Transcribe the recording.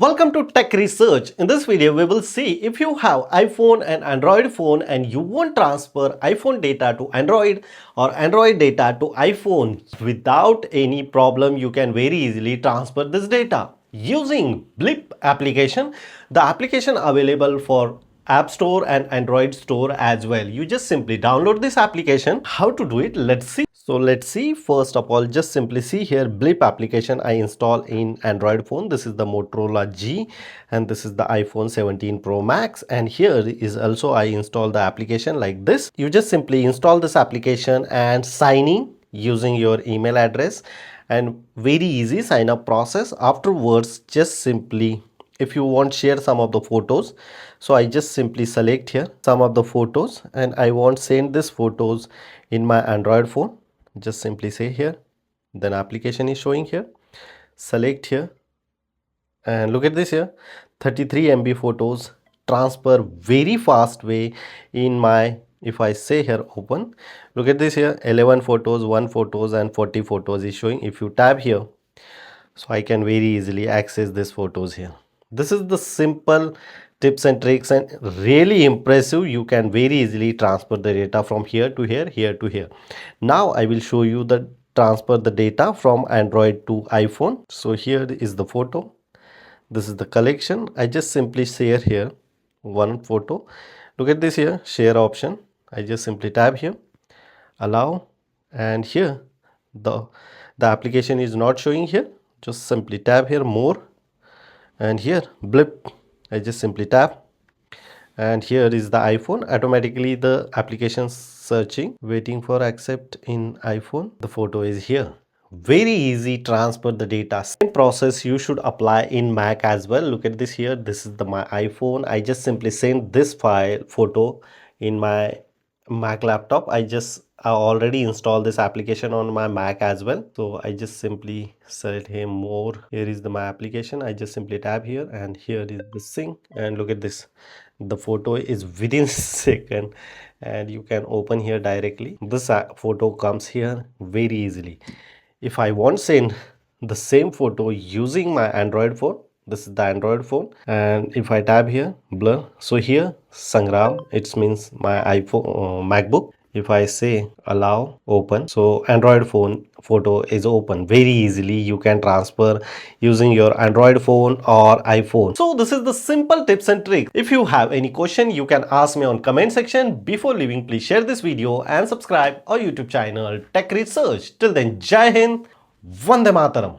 Welcome to Tech Research. In this video, we will see if you have iPhone and Android phone and you want transfer iPhone data to Android or Android data to iPhone without any problem, you can very easily transfer this data using Blip application. The application available for App Store and Android Store as well. You just simply download this application. How to do it? Let's see. So let's see. First of all, just simply see here Blip application I install in Android phone. This is the Motorola G and this is the iPhone 17 Pro Max, and here is also I install the application like this. You just simply install this application and sign in using your email address, and very easy sign up process. Afterwards, just simply if you want share some of the photos, so I just simply select here some of the photos and I want send this photos in my Android phone. Just simply say here, then application is showing here, select here and look at this here, 33 MB photos transfer very fast way in my, if I say here open, look at this here, 11 photos, 1 photos and 40 photos is showing. If you tap here, so I can very easily access these photos here. This is the simple tips and tricks and really impressive. You can very easily transfer the data from here to here, here to here. Now I will show you the transfer the data from Android to iPhone. So here is the photo. This is the collection. I just simply share here one photo. Look at this here, share option. I just simply tap here, allow, and here the application is not showing here. Just simply tap here more, and here Blip, I just simply tap, and here is the iPhone. Automatically the application searching, waiting for accept in iPhone. The photo is here. Very easy transfer the data. Same process you should apply in Mac as well. Look at this here. This is my iPhone. I just simply send this photo in my Mac laptop. I already installed this application on my Mac as well. So I just simply select here more. Here is my application. I just simply tap here and here is the sync, and look at this. The photo is within second and you can open here directly. This photo comes here very easily. If I want send the same photo using my Android phone, this is the Android phone, and if I tap here blur, so here Sangram, it means my iPhone MacBook. If I say allow open, so Android phone photo is open. Very easily you can transfer using your Android phone or iPhone. So this is the simple tips and tricks. If you have any question, you can ask me on comment section. Before leaving, please share this video and subscribe our YouTube channel Tech Research. Till then, Jai Hind, Vande Mataram.